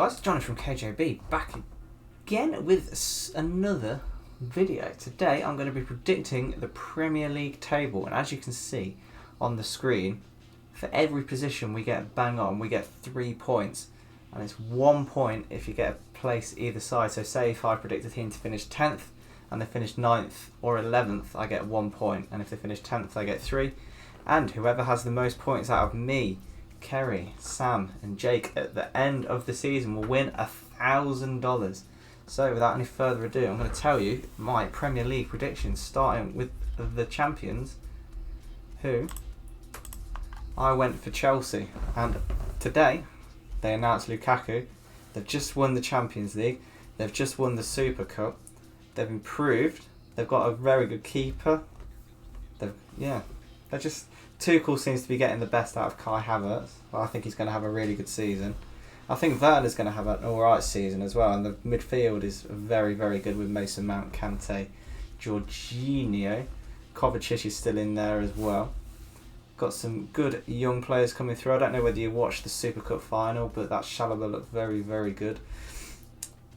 guys, Jonny from KJB back again with another video. Today I'm going to be predicting the Premier League table, and as you can see on the screen, for every position we get bang on, we get 3 points, and it's 1 point if you get a place either side. So say if I predict a team to finish 10th and they finish 9th or 11th, I get 1 point, and if they finish 10th I get 3, and whoever has the most points out of me, Kerry, Sam and Jake at the end of the season will win $1,000. So without any further ado, I'm going to tell you my Premier League predictions, starting with the champions, who I went for Chelsea, and today they announced Lukaku. They've just won the Champions League, they've just won the Super Cup, they've improved, they've got a very good keeper. They're just Tuchel seems to be getting the best out of Kai Havertz. I think he's going to have a really good season. I think Werner's going to have an alright season as well, and the midfield is very, very good with Mason Mount, Kante, Jorginho. Kovacic is still in there as well. Got some good young players coming through. I don't know whether you watched the Super Cup final, but that Chalobah looked very, very good.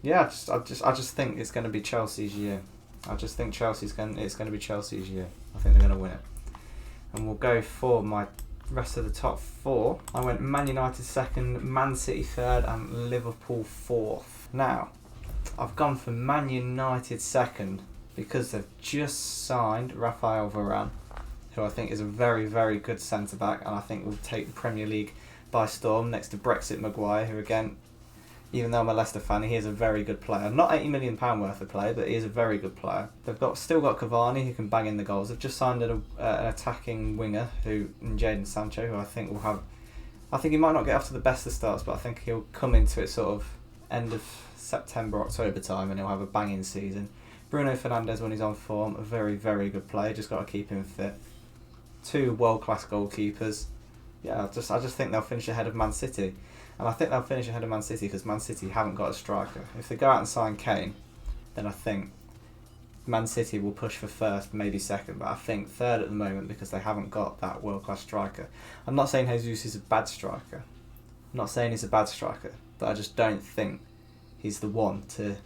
Yeah, I just think it's going to be Chelsea's year. I just think it's going to be Chelsea's year. I think they're going to win it. And we'll go for my rest of the top 4. I went Man United 2nd, Man City 3rd and Liverpool 4th. Now, I've gone for Man United 2nd because they've just signed Raphael Varane, who I think is a very, very good centre-back, and I think will take the Premier League by storm next to Brexit Maguire, who again, even though I'm a Leicester fan, he is a very good player. Not £80 million worth of player, but he is a very good player. They've still got Cavani, who can bang in the goals. They've just signed an attacking winger, Jadon Sancho, who I think will have... I think he might not get off to the best of starts, but I think he'll come into it sort of end of September, October time, and he'll have a banging season. Bruno Fernandes, when he's on form, a very, very good player. Just got to keep him fit. 2 world-class goalkeepers. Yeah, I just think they'll finish ahead of Man City. And I think they'll finish ahead of Man City because Man City haven't got a striker. If they go out and sign Kane, then I think Man City will push for 1st, maybe 2nd, but I think 3rd at the moment because they haven't got that world-class striker. I'm not saying Jesus is a bad striker. I'm not saying he's a bad striker, but I just don't think he's the one to...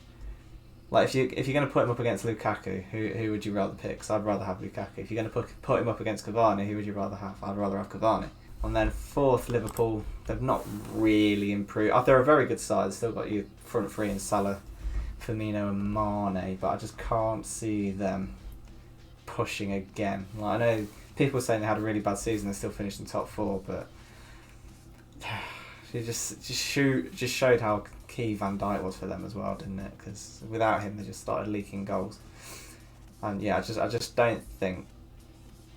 Like, if you're going to put him up against Lukaku, who would you rather pick? Because I'd rather have Lukaku. If you're going to put him up against Cavani, who would you rather have? I'd rather have Cavani. And then 4th, Liverpool. They've not really improved. They're a very good side. Still got your front three in Salah, Firmino and Mane, but I just can't see them pushing again. Like, I know people saying they had a really bad season, they still finished in top 4, but it just showed how key Van Dijk was for them as well, didn't it? Because without him, they just started leaking goals. And yeah, I just don't think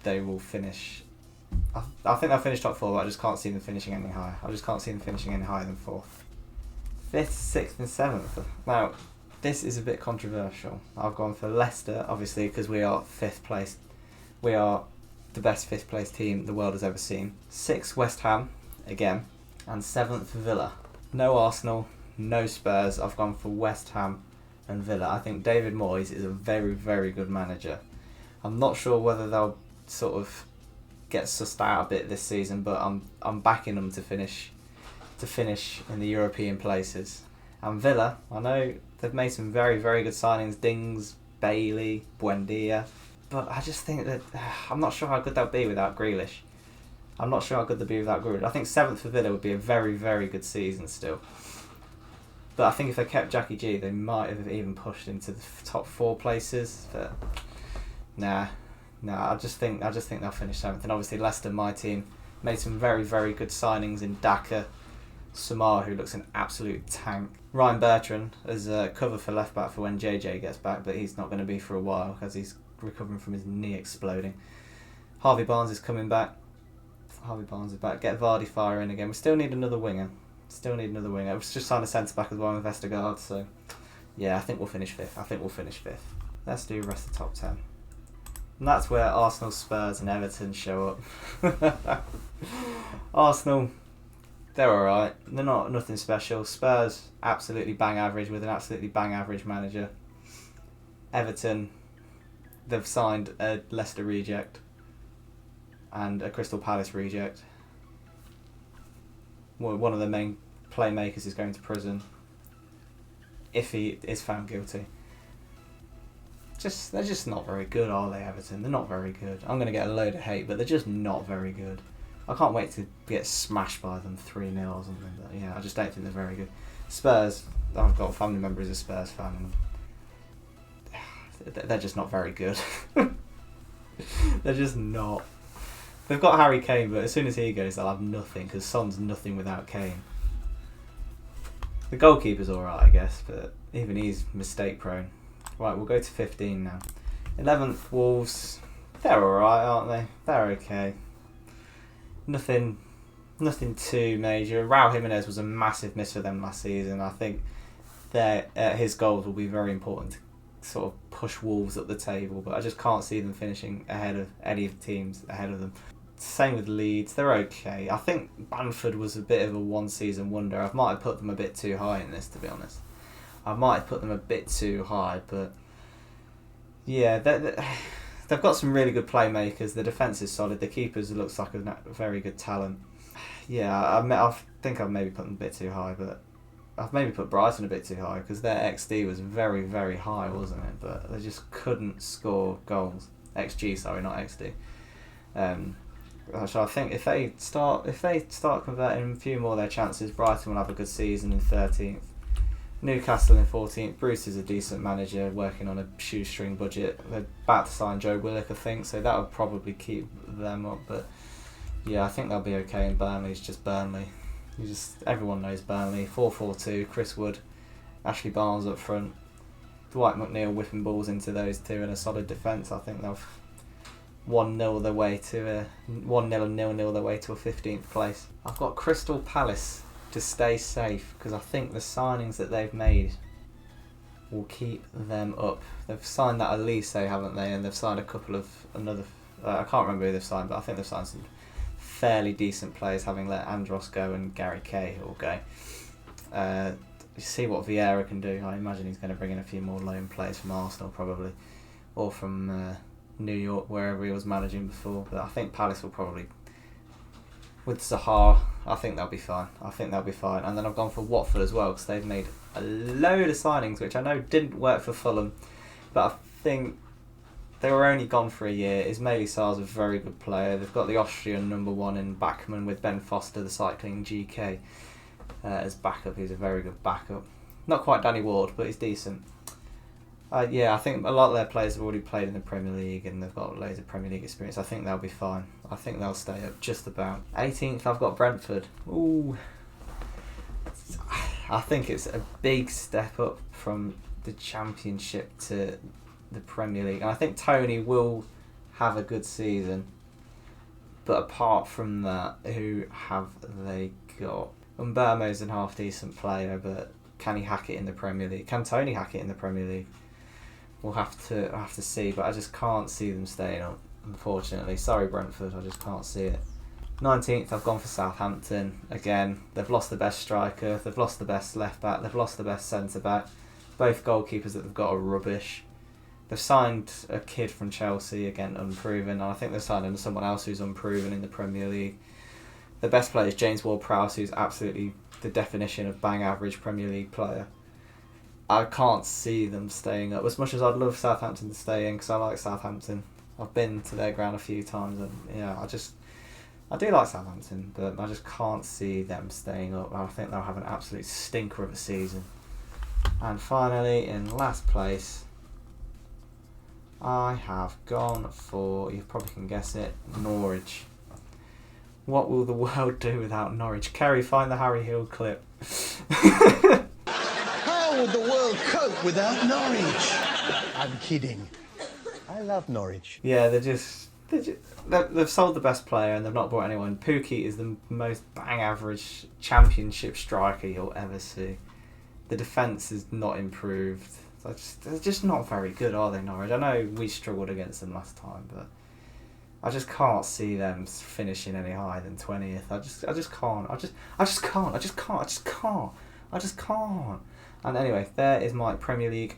they will finish. I think they'll finish top 4, but I just can't see them finishing any higher. I just can't see them finishing any higher than 4th. 5th, 6th and 7th. Now, this is a bit controversial. I've gone for Leicester, obviously, because we are 5th place. We are the best 5th place team the world has ever seen. 6th, West Ham, again. And 7th, Villa. No Arsenal, no Spurs. I've gone for West Ham and Villa. I think David Moyes is a very, very good manager. I'm not sure whether they'll sort of get sussed out a bit this season, but I'm backing them to finish in the European places. And Villa, I know they've made some very, very good signings, Dings, Bailey, Buendia, but I just think that I'm not sure how good they'll be without Grealish. I think 7th for Villa would be a very, very good season still. But I think if they kept Jackie G, they might have even pushed into the top 4 places. But nah, I just think they'll finish 7th. And obviously Leicester, my team, made some very, very good signings in Daka, Samar, who looks an absolute tank. Ryan Bertrand as a cover for left back for when JJ gets back, but he's not going to be for a while because he's recovering from his knee exploding. Harvey Barnes is coming back. Get Vardy firing again. We still need another winger. We've just signed a centre back as well in Vestergaard, so yeah, I think we'll finish 5th. Let's do the rest of the top 10. And that's where Arsenal, Spurs and Everton show up. Arsenal, they're alright. They're nothing special. Spurs, absolutely bang average with an absolutely bang average manager. Everton, they've signed a Leicester reject and a Crystal Palace reject. One of the main playmakers is going to prison if he is found guilty. They're just not very good, are they, Everton? They're not very good. I'm going to get a load of hate, but they're just not very good. I can't wait to get smashed by them 3-0 or something. But yeah, I just don't think they're very good. Spurs, I've got a family member who's a Spurs fan, and they're just not very good. They're just not. They've got Harry Kane, but as soon as he goes, they'll have nothing, because Son's nothing without Kane. The goalkeeper's alright, I guess, but even he's mistake prone. Right, we'll go to 15 now. 11th, Wolves. They're alright, aren't they? They're okay. Nothing too major. Raul Jimenez was a massive miss for them last season. I think his goals will be very important to sort of push Wolves up the table, but I just can't see them finishing ahead of any of the teams ahead of them. Same with Leeds. They're okay. I think Bamford was a bit of a one-season wonder. I might have put them a bit too high in this, to be honest. I might have put them a bit too high, but yeah, they've got some really good playmakers. The defence is solid. The keepers looks like a very good talent. Yeah, I think I've maybe put them a bit too high, but I've maybe put Brighton a bit too high because their XD was very, very high, wasn't it? But they just couldn't score goals. XG, sorry, not XD. So I think if they start converting a few more of their chances, Brighton will have a good season in 13th. Newcastle in 14th. Bruce is a decent manager working on a shoestring budget. They're about to sign Joe Willock, I think, so that would probably keep them up. But yeah, I think they'll be okay. And Burnley's just Burnley. Everyone knows Burnley. 4-4-2. Chris Wood, Ashley Barnes up front, Dwight McNeil whipping balls into those two, and a solid defence. I think they'll 1-0 their way to 1-0 and 0-0 their way to a 15th place. I've got Crystal Palace to stay safe because I think the signings that they've made will keep them up. They've signed that Elise, haven't they? And they've signed a couple of another. I can't remember who they've signed, but I think they've signed some fairly decent players, having let Andros go and Gary Cahill go. You see what Vieira can do. I imagine he's going to bring in a few more loan players from Arsenal probably, or from New York, wherever he was managing before. But I think Palace will probably, with Zaha, I think they'll be fine. And then I've gone for Watford as well because they've made a load of signings which I know didn't work for Fulham, but I think they were only gone for a year. Ismaili Sarr's a very good player. They've got the Austrian number 1 in Backman with Ben Foster, the cycling GK, as backup. He's a very good backup. Not quite Danny Ward, but he's decent. I think a lot of their players have already played in the Premier League and they've got loads of Premier League experience. I think they'll be fine. I think they'll stay up just about. 18th, I've got Brentford. Ooh. I think it's a big step up from the Championship to the Premier League. And I think Tony will have a good season. But apart from that, who have they got? Mbeumo's a half-decent player, but can he hack it in the Premier League? Can Tony hack it in the Premier League? We'll have to see, but I just can't see them staying up, unfortunately. Sorry, Brentford, I just can't see it. 19th, I've gone for Southampton. Again, they've lost the best striker, they've lost the best left-back, they've lost the best centre-back. Both goalkeepers that they've got are rubbish. They've signed a kid from Chelsea, again, unproven, and I think they've signed someone else who's unproven in the Premier League. The best player is James Ward-Prowse, who's absolutely the definition of bang-average Premier League player. I can't see them staying up. As much as I'd love Southampton to stay in, because I like Southampton. I've been to their ground a few times, and yeah, I do like Southampton, but I just can't see them staying up. I think they'll have an absolute stinker of a season. And finally, in last place, I have gone for, you probably can guess it, Norwich. What will the world do without Norwich? Kerry, find the Harry Hill clip. How would the world cope without Norwich? I'm kidding. I love Norwich. Yeah, they've sold the best player and they've not brought anyone. Pookie is the most bang-average Championship striker you'll ever see. The defence is not improved. They're just not very good, are they, Norwich? I know we struggled against them last time, but I just can't see them finishing any higher than 20th. I just can't. And anyway, there is my Premier League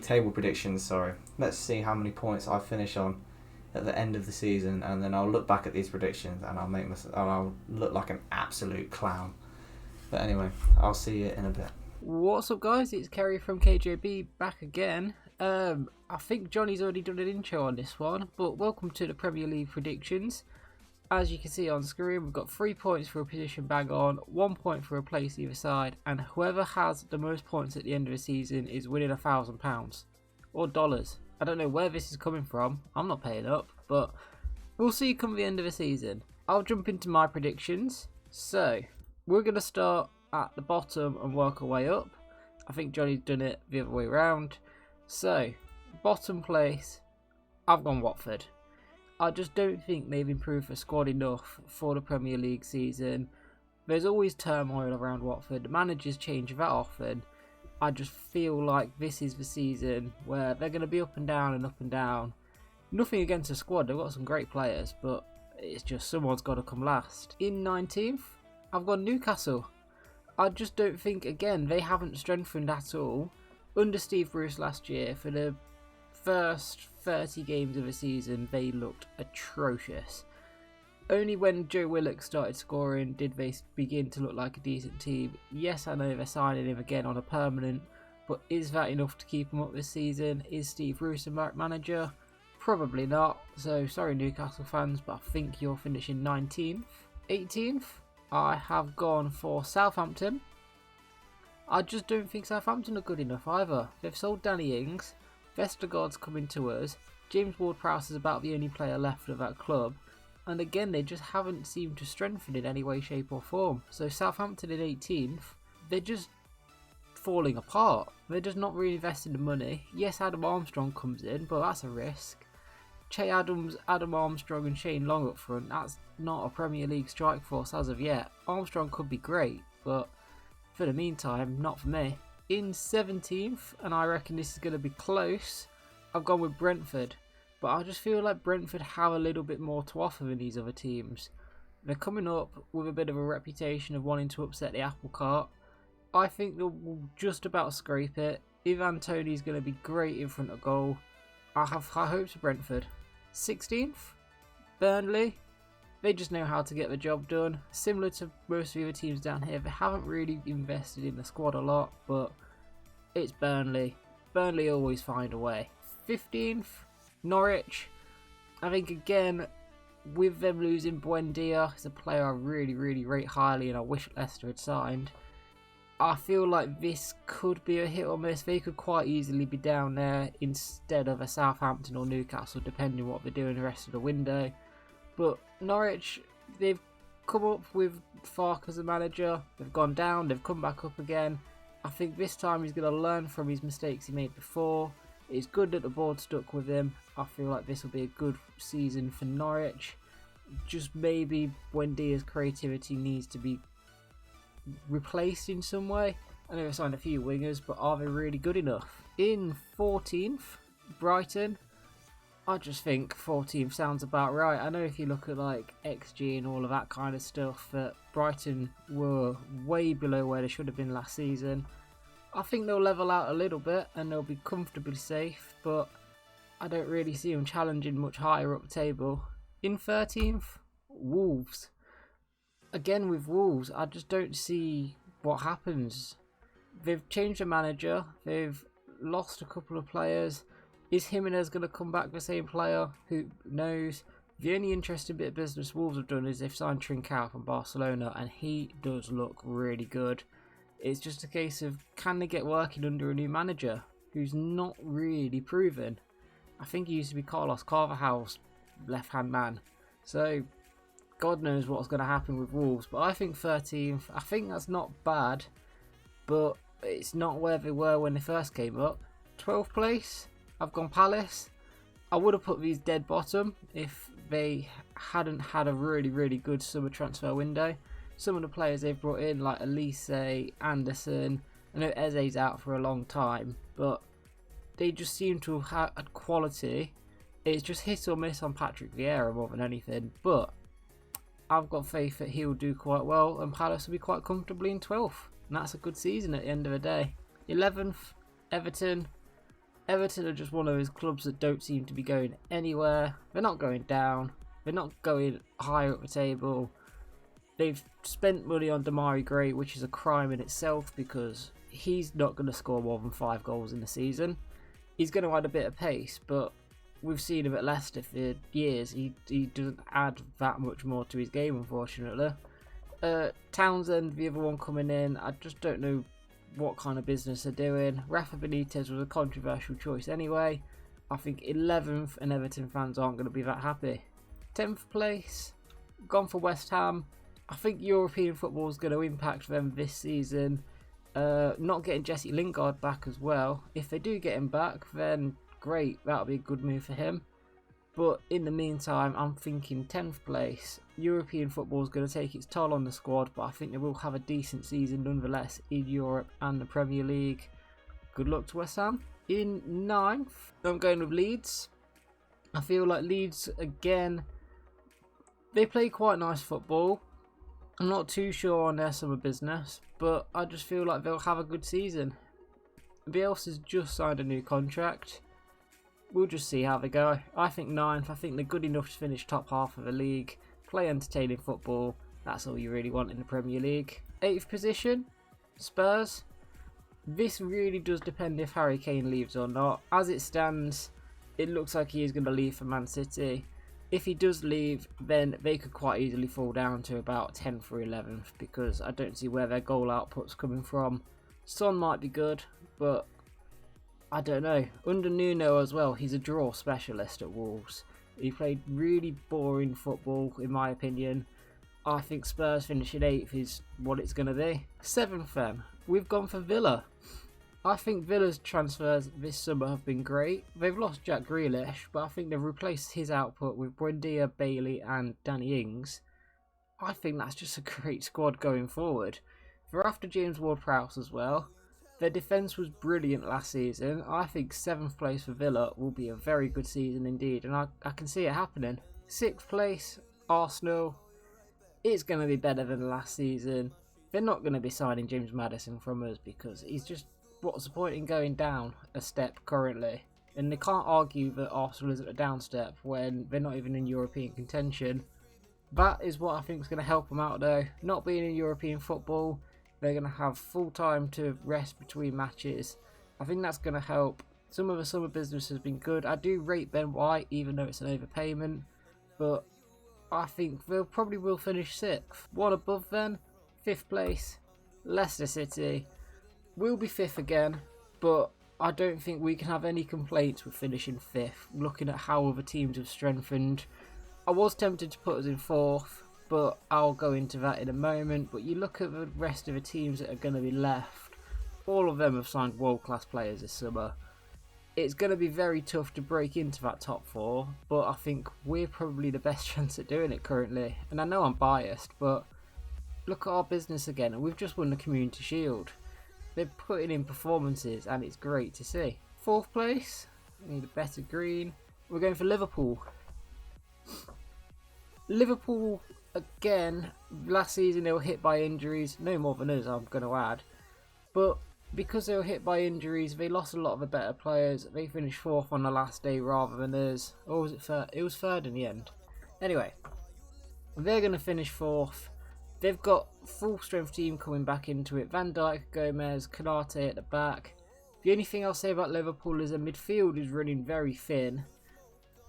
table predictions, sorry. Let's see how many points I finish on at the end of the season, and then I'll look back at these predictions and I'll look like an absolute clown. But anyway, I'll see you in a bit. What's up, guys? It's Kerry from KJB back again. I think Jonny's already done an intro on this one, but welcome to the Premier League predictions. As you can see on screen, we've got 3 points for a position bang on, 1 point for a place either side, and whoever has the most points at the end of the season is winning £1,000 or dollars. I don't know where this is coming from. I'm not paying up, but we'll see come the end of the season. I'll jump into my predictions. So we're going to start at the bottom and work our way up. I think Jonny's done it the other way around. So bottom place, I've gone Watford. I just don't think they've improved the squad enough for the Premier League season. There's always turmoil around Watford. The managers change that often. I just feel like this is the season where they're going to be up and down and up and down. Nothing against the squad, they've got some great players, but it's just someone's got to come last. In 19th, I've got Newcastle. I just don't think, again, they haven't strengthened at all. Under Steve Bruce last year, for the first 30 games of the season, they looked atrocious. Only when Joe Willock started scoring did they begin to look like a decent team. Yes, I know they're signing him again on a permanent, but is that enough to keep him up this season? Is Steve Bruce a manager? Probably not. So sorry Newcastle fans, but I think you're finishing 19th. 18th, I have gone for Southampton. I just don't think Southampton are good enough either. They've sold Danny Ings, Vestergaard's coming to us, James Ward-Prowse is about the only player left of that club, and again they just haven't seemed to strengthen in any way, shape or form. So Southampton in 18th, they're just falling apart. They're just not really investing the money. Yes, Adam Armstrong comes in, but that's a risk. Che Adams, Adam Armstrong and Shane Long up front, that's not a Premier League strike force as of yet. Armstrong could be great, but for the meantime, not for me. In 17th, and I reckon this is going to be close, I've gone with Brentford. But I just feel like Brentford have a little bit more to offer than these other teams. They're coming up with a bit of a reputation of wanting to upset the apple cart. I think they'll just about scrape it. Ivan Toney's going to be great in front of goal. I have high hopes for Brentford. 16th, Burnley. They just know how to get the job done. Similar to most of the other teams down here, they haven't really invested in the squad a lot, but it's Burnley. Burnley always find a way. 15th, Norwich. I think again, with them losing Buendia, he's a player I really rate highly and I wish Leicester had signed. I feel like this could be a hit or miss. They could quite easily be down there instead of a Southampton or Newcastle, depending what they're doing the rest of the window. But Norwich, they've come up with Farke as a manager. They've gone down, they've come back up again. I think this time he's going to learn from his mistakes he made before. It's good that the board stuck with him. I feel like this will be a good season for Norwich. Just maybe Buendia's creativity needs to be replaced in some way. I know they signed a few wingers, but are they really good enough? In 14th, Brighton. I just think 14th sounds about right. I know if you look at like XG and all of that kind of stuff, that Brighton were way below where they should have been last season. I think they'll level out a little bit and they'll be comfortably safe, but I don't really see them challenging much higher up the table. In 13th, Wolves. Again with Wolves, I just don't see what happens. They've changed the manager, they've lost a couple of players. Is Jimenez going to come back the same player? Who knows? The only interesting bit of business Wolves have done is they've signed Trincao from Barcelona and he does look really good. It's just a case of can they get working under a new manager who's not really proven. I think he used to be Carlos Carvajal's left-hand man. So God knows what's going to happen with Wolves. But I think 13th, I think that's not bad, but it's not where they were when they first came up. 12th place, I've gone Palace. I would have put these dead bottom if they hadn't had a really good summer transfer window. Some of the players they've brought in, like Elise, Anderson, I know Eze's out for a long time, but they just seem to have had quality. It's just hit or miss on Patrick Vieira more than anything, but I've got faith that he'll do quite well and Palace will be quite comfortably in 12th. And that's a good season at the end of the day. 11th, Everton. Everton are just one of those clubs that don't seem to be going anywhere. They're not going down. They're not going higher up the table. They've spent money on Damari Gray, which is a crime in itself because he's not going to score more than 5 goals in the season. He's going to add a bit of pace, but we've seen him at Leicester for years. He doesn't add that much more to his game, unfortunately. Townsend, the other one coming in, I just don't know what kind of business they're doing. Rafa Benitez was a controversial choice anyway. I think 11th and Everton fans aren't going to be that happy. 10th place, gone for West Ham. I think European football is going to impact them this season. Not getting Jesse Lingard back as well. If they do get him back, then great, that'll be a good move for him. But in the meantime, I'm thinking 10th place. European football is going to take its toll on the squad, but I think they will have a decent season nonetheless in Europe and the Premier League. Good luck to West Ham. In 9th, I'm going with Leeds. I feel like Leeds, again, they play quite nice football. I'm not too sure on their summer business, but I just feel like they'll have a good season. Bielsa's just signed a new contract. We'll just see how they go. I think 9th. I think they're good enough to finish top half of the league. Play entertaining football. That's all you really want in the Premier League. 8th position, Spurs. This really does depend if Harry Kane leaves or not. As it stands, it looks like he is going to leave for Man City. If he does leave, then they could quite easily fall down to about 10th or 11th because I don't see where their goal output's coming from. Son might be good, but I don't know. Under Nuno as well, he's a draw specialist at Wolves. He played really boring football, in my opinion. I think Spurs finishing 8th is what it's going to be. 7th then, we've gone for Villa. I think Villa's transfers this summer have been great. They've lost Jack Grealish, but I think they've replaced his output with Buendia, Bailey and Danny Ings. I think that's just a great squad going forward. They're after James Ward-Prowse as well. Their defence was brilliant last season. I think 7th place for Villa will be a very good season indeed, and I can see it happening. 6th place, Arsenal. It's going to be better than last season. They're not going to be signing James Maddison from us because he's just... What's the point in going down a step currently? And they can't argue that Arsenal is at a down step when they're not even in European contention. That is what I think is going to help them out though. Not being in European football, they're going to have full time to rest between matches. I think that's going to help. Some of the summer business has been good. I do rate Ben White even though it's an overpayment. But I think they'll probably will finish 6th. One above then, 5th place, Leicester City. We'll be 5th again, but I don't think we can have any complaints with finishing 5th, looking at how other teams have strengthened. I was tempted to put us in 4th, but I'll go into that in a moment. But you look at the rest of the teams that are going to be left, all of them have signed world-class players this summer. It's going to be very tough to break into that top 4, but I think we're probably the best chance at doing it currently. And I know I'm biased, but look at our business again, and we've just won the Community Shield. They're putting in performances and it's great to see. 4th place, we need a better green. We're going for Liverpool. Liverpool, again, last season they were hit by injuries. No more than us, I'm going to add. But because they were hit by injuries, they lost a lot of the better players. They finished 4th on the last day rather than us. Or was it 3rd? It was 3rd in the end. Anyway, they're going to finish 4th. They've got full strength team coming back into it. Van Dijk, Gomez, Kanate at the back. The only thing I'll say about Liverpool is the midfield is running very thin.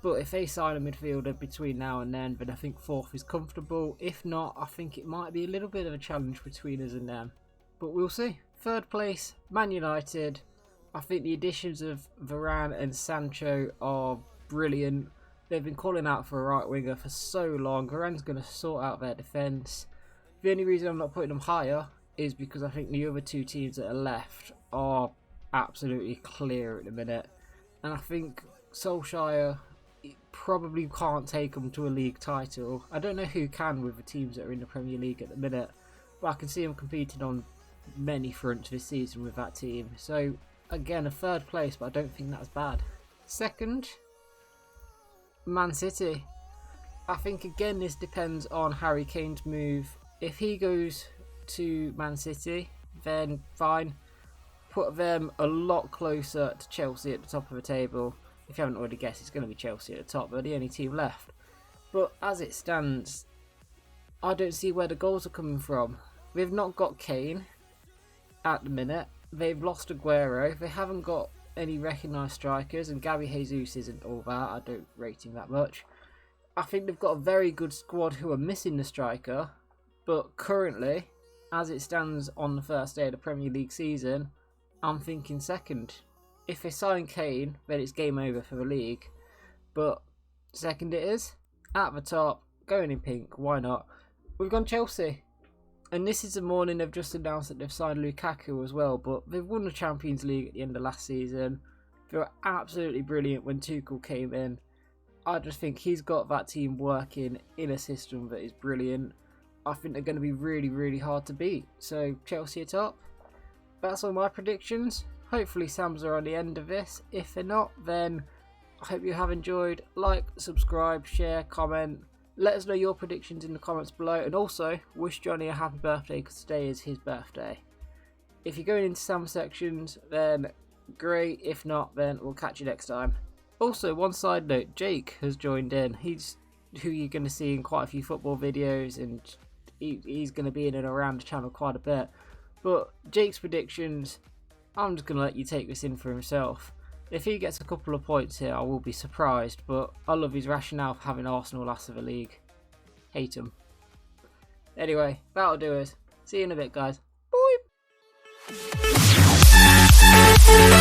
But if they sign a midfielder between now and then I think 4th is comfortable. If not, I think it might be a little bit of a challenge between us and them. But we'll see. 3rd place, Man United. I think the additions of Varane and Sancho are brilliant. They've been calling out for a right winger for so long. Varane's going to sort out their defence. The only reason I'm not putting them higher is because I think the other 2 teams that are left are absolutely clear at the minute. And I think Solskjaer probably can't take them to a league title. I don't know who can with the teams that are in the Premier League at the minute. But I can see them competing on many fronts this season with that team. So, again, a 3rd place, but I don't think that's bad. 2nd, Man City. I think, again, this depends on Harry Kane's move. If he goes to Man City, then fine. Put them a lot closer to Chelsea at the top of the table. If you haven't already guessed, it's going to be Chelsea at the top. They're the only team left. But as it stands, I don't see where the goals are coming from. They've not got Kane at the minute. They've lost Aguero. They haven't got any recognised strikers, and Gabby Jesus isn't all that. I don't rate him that much. I think they've got a very good squad who are missing the striker, but currently, as it stands on the first day of the Premier League season, I'm thinking second. If they sign Kane, then it's game over for the league. But second it is. At the top, going in pink, why not? We've gone Chelsea. And this is the morning they've just announced that they've signed Lukaku as well, but they've won the Champions League at the end of last season. They were absolutely brilliant when Tuchel came in. I just think he's got that team working in a system that is brilliant. I think they're going to be really, really hard to beat. So Chelsea are top. That's all my predictions. Hopefully Sam's are on the end of this. If they're not, then I hope you have enjoyed. Like, subscribe, share, comment. Let us know your predictions in the comments below, and also wish Jonny a happy birthday because today is his birthday. If you're going into Sam's sections, then great. If not, then we'll catch you next time. Also, one side note, Jake has joined in. He's who you're going to see in quite a few football videos, and he's going to be in and around the channel quite a bit. But Jake's predictions, I'm just going to let you take this in for himself. If he gets a couple of points here, I will be surprised, but I love his rationale for having Arsenal last of the league. Hate him. Anyway, that'll do it. See you in a bit, guys. Bye!